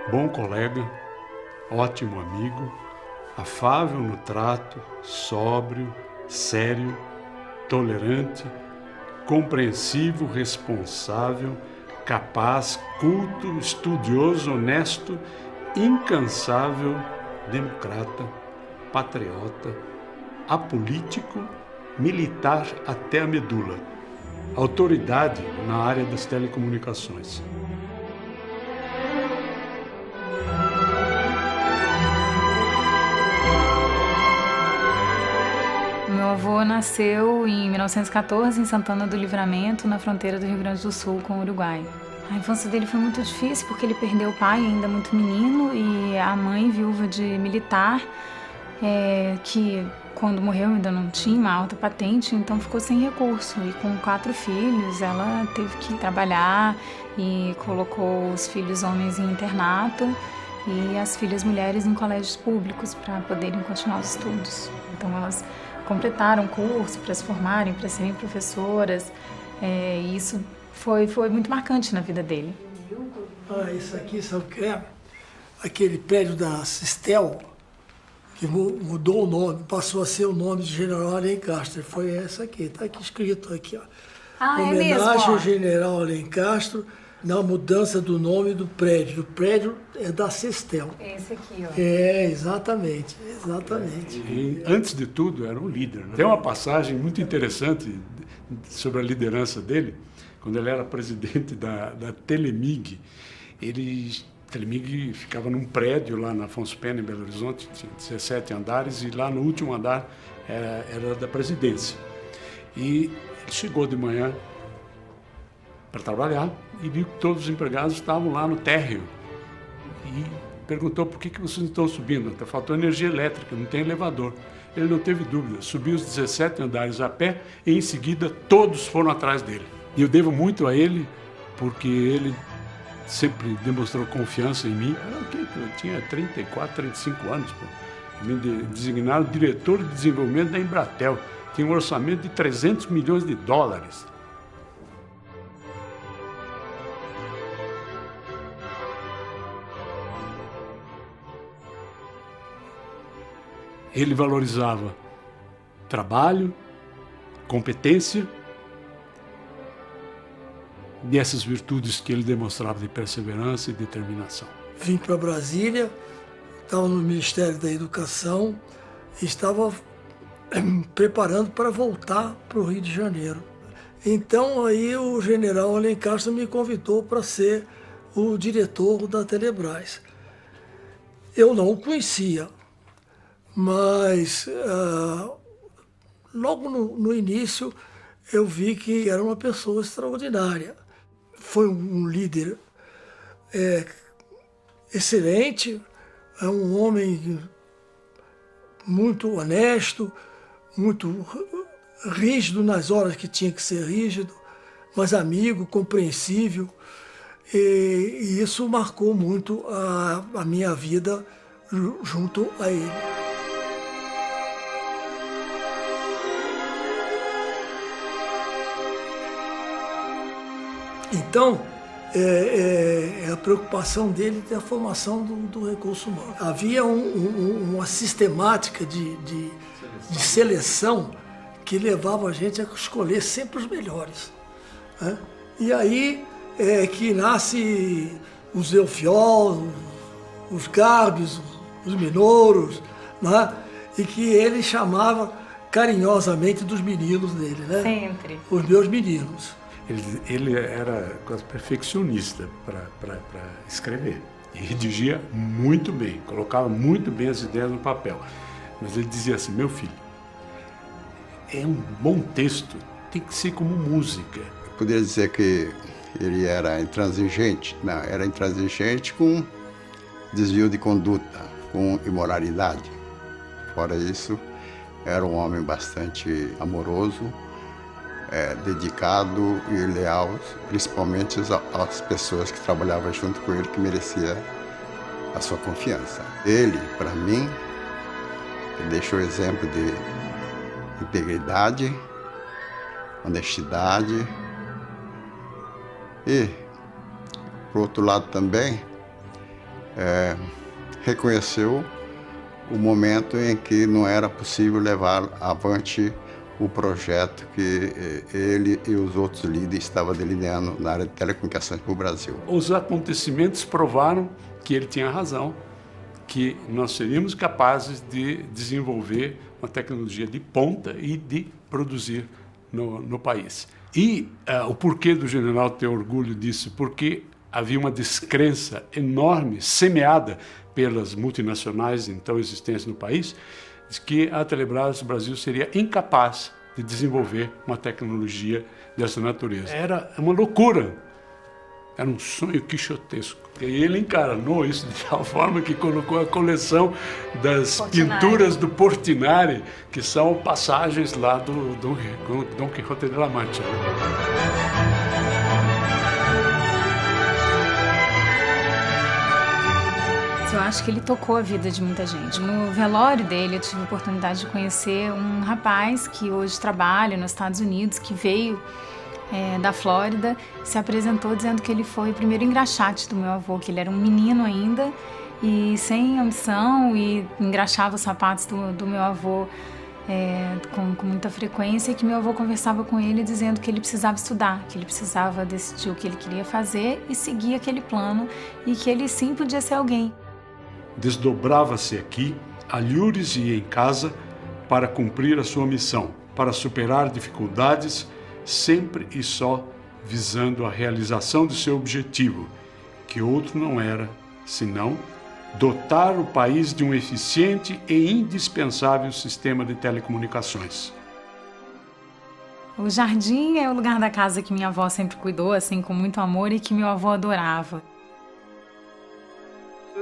bom colega, ótimo amigo, afável no trato, sóbrio, sério, tolerante, compreensivo, responsável, capaz, culto, estudioso, honesto, incansável, democrata, patriota, apolítico, militar até a medula, autoridade na área das telecomunicações. Meu avô nasceu em 1914 em Santana do Livramento, na fronteira do Rio Grande do Sul com o Uruguai. A infância dele foi muito difícil porque ele perdeu o pai ainda muito menino e a mãe viúva de militar, que quando morreu ainda não tinha uma alta patente, então ficou sem recurso. E com 4 filhos ela teve que trabalhar e colocou os filhos homens em internato e as filhas mulheres em colégios públicos para poderem continuar os estudos. Então elas completaram o curso para se formarem, para serem professoras, e isso foi muito marcante na vida dele. Isso aqui, sabe o que é? Aquele prédio da Sistel, que mudou o nome, passou a ser o nome de General Alencastre. Foi essa aqui, está aqui escrito aqui, ó. Homenagem ao General Alencastre na mudança do nome do prédio. O prédio é da Sistel. Esse aqui, ó. Exatamente. E, antes de tudo, era um líder, né? Tem uma passagem muito interessante sobre a liderança dele, quando ele era presidente da Telemig. Telemig ficava num prédio lá na Afonso Pena, em Belo Horizonte, tinha 17 andares, e lá no último andar era da presidência. E ele chegou de manhã para trabalhar e viu que todos os empregados estavam lá no térreo. E perguntou por que vocês não estão subindo. Está faltando energia elétrica, não tem elevador. Ele não teve dúvida, subiu os 17 andares a pé e em seguida todos foram atrás dele. E eu devo muito a ele, porque ele sempre demonstrou confiança em mim. Eu tinha 34, 35 anos. Me designaram diretor de desenvolvimento da Embratel. Tinha um orçamento de 300 milhões de dólares. Ele valorizava trabalho, competência e essas virtudes que ele demonstrava de perseverança e determinação. Vim para Brasília, estava no Ministério da Educação e estava preparando para voltar para o Rio de Janeiro. Então aí o general Alencastre me convidou para ser o diretor da Telebrás. Eu não o conhecia, mas logo no início eu vi que era uma pessoa extraordinária. Foi um líder excelente, é um homem muito honesto, muito rígido nas horas que tinha que ser rígido, mas amigo, compreensível. E isso marcou muito a minha vida junto a ele. Então, a preocupação dele é a formação do recurso humano. Havia uma sistemática de seleção que levava a gente a escolher sempre os melhores, né? E aí que nasce os Eufiols, os Gárbios, os Minouros, né? E que ele chamava carinhosamente dos meninos dele, né? Sempre. Os meus meninos. Ele era quase perfeccionista para escrever. E redigia muito bem, colocava muito bem as ideias no papel. Mas ele dizia assim: meu filho, é um bom texto, tem que ser como música. Eu poderia dizer que ele era intransigente. Não, era intransigente com desvio de conduta, com imoralidade. Fora isso, era um homem bastante amoroso, dedicado e leal, principalmente às pessoas que trabalhavam junto com ele, que merecia a sua confiança. Ele, para mim, deixou exemplo de integridade, honestidade e, por outro lado também, reconheceu o momento em que não era possível levar avante o projeto que ele e os outros líderes estavam delineando na área de telecomunicações para o Brasil. Os acontecimentos provaram que ele tinha razão, que nós seríamos capazes de desenvolver uma tecnologia de ponta e de produzir no país. E o porquê do general ter orgulho disso? Porque havia uma descrença enorme, semeada pelas multinacionais então existentes no país, de que a Telebrás do Brasil seria incapaz de desenvolver uma tecnologia dessa natureza. Era uma loucura, era um sonho quixotesco. E ele encarnou isso de tal forma que colocou a coleção das pinturas do Portinari, que são passagens lá do Dom Quixote de la Mancha. Eu acho que ele tocou a vida de muita gente. No velório dele, eu tive a oportunidade de conhecer um rapaz que hoje trabalha nos Estados Unidos, que veio da Flórida, se apresentou dizendo que ele foi o primeiro engraxate do meu avô, que ele era um menino ainda e sem ambição e engraxava os sapatos do meu avô com muita frequência, e que meu avô conversava com ele dizendo que ele precisava estudar, que ele precisava decidir o que ele queria fazer e seguir aquele plano, e que ele sim podia ser alguém. Desdobrava-se aqui, alhures e em casa, para cumprir a sua missão, para superar dificuldades, sempre e só visando a realização de seu objetivo, que outro não era, senão dotar o país de um eficiente e indispensável sistema de telecomunicações. O jardim é o lugar da casa que minha avó sempre cuidou, assim, com muito amor, e que meu avô adorava.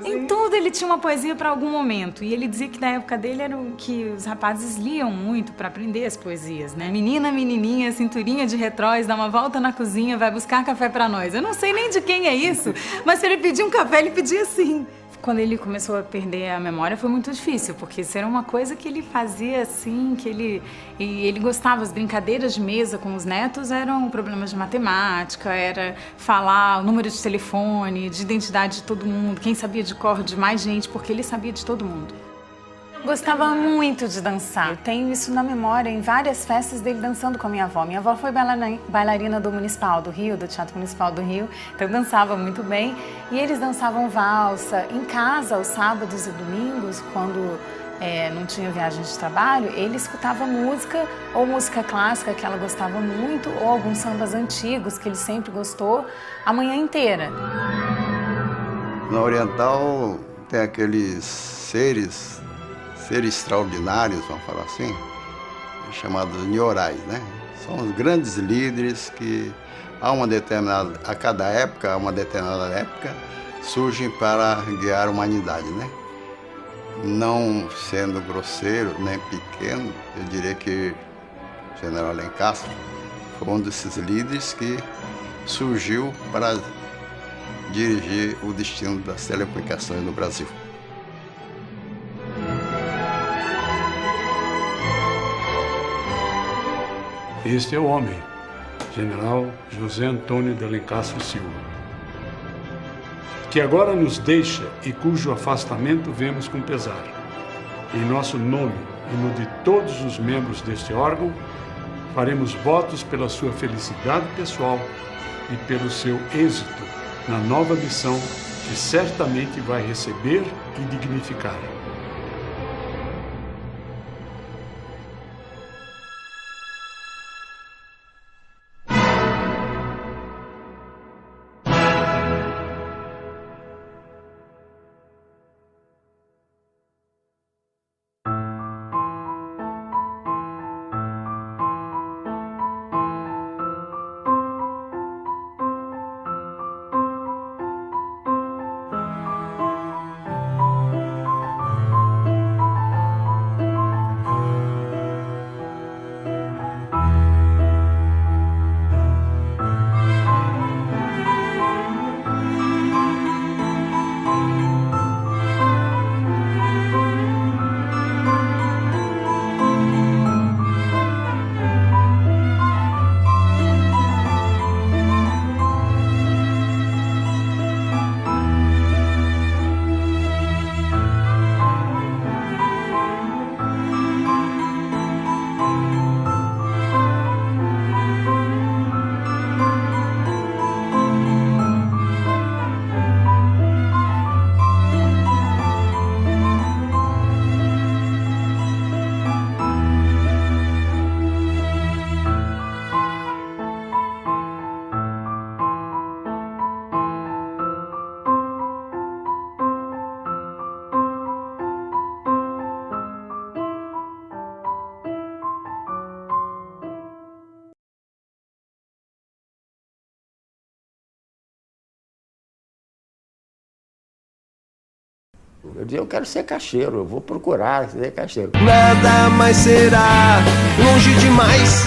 Em tudo ele tinha uma poesia para algum momento, e ele dizia que na época dele era o que os rapazes liam muito para aprender as poesias, né? Menina, menininha, cinturinha de retróis, dá uma volta na cozinha, vai buscar café para nós. Eu não sei nem de quem é isso, mas se ele pedir um café, ele pedia assim. Quando ele começou a perder a memória foi muito difícil, porque isso era uma coisa que ele fazia assim, e ele gostava. As brincadeiras de mesa com os netos eram problemas de matemática, era falar o número de telefone, de identidade de todo mundo, quem sabia de cor de mais gente, porque ele sabia de todo mundo. Gostava muito de dançar. Eu tenho isso na memória, em várias festas dele dançando com a minha avó. Minha avó foi bailarina do Municipal do Rio, do Teatro Municipal do Rio, então dançava muito bem. E eles dançavam valsa. Em casa, aos sábados e domingos, quando não tinha viagem de trabalho, ele escutava música, ou música clássica, que ela gostava muito, ou alguns sambas antigos, que ele sempre gostou, a manhã inteira. Na Oriental tem aqueles seres extraordinários, vamos falar assim, chamados nyorais, né? São os grandes líderes que a cada época, uma determinada época, surgem para guiar a humanidade, né? Não sendo grosseiro nem pequeno, eu diria que o general Lencastre foi um desses líderes que surgiu para dirigir o destino das telecomunicações no Brasil. Este é o homem, general José Antônio de Alencastre Silva, que agora nos deixa e cujo afastamento vemos com pesar. Em nosso nome e no de todos os membros deste órgão, faremos votos pela sua felicidade pessoal e pelo seu êxito na nova missão que certamente vai receber e dignificar. Eu dizia, eu quero ser caixeiro, eu vou procurar ser caixeiro. Nada mais será longe demais.